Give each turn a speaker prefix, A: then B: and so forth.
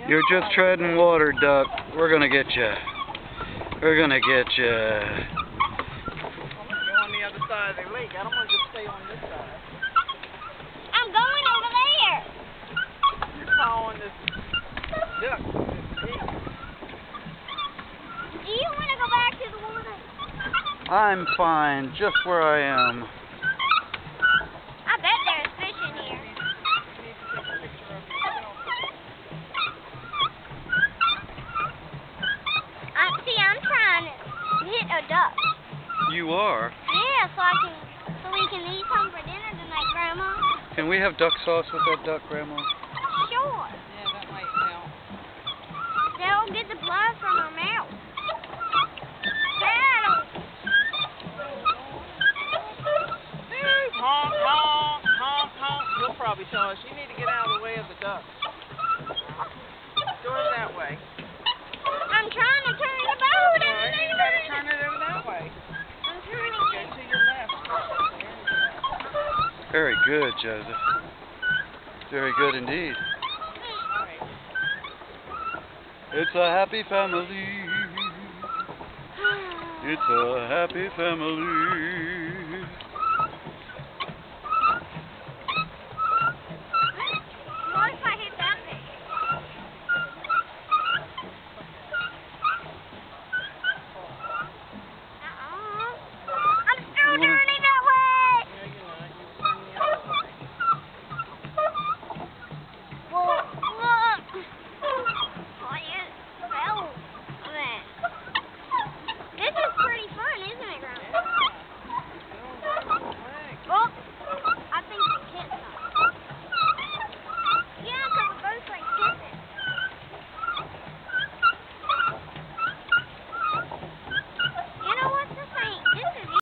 A: You're just treading water, duck. We're gonna get you. We're gonna get you.
B: I'm gonna go on the other side of the lake. I don't want to just stay on this side.
C: I'm going over there.
B: You're following this duck.
C: Do you want to go back to the water?
A: I'm fine, just where I am.
C: I bet there's fish in here. I'm trying to hit a duck.
A: You are?
C: Yeah, so we can eat some for dinner tonight, Grandma.
A: Can we have duck sauce with that duck, Grandma?
C: Sure.
B: Yeah, that might help.
C: That'll get the blood from her mouth. That'll.
B: Honk, honk, honk, honk. He'll probably tell us, you need to get out of the way of the duck. Go over that way.
C: I'm trying to turn the boat.
B: Well, you better turn it over that way.
C: I'm turning
B: Go
C: it.
B: to your left.
A: Very good, Joseph. Very good indeed. It's a happy family. It's a happy family.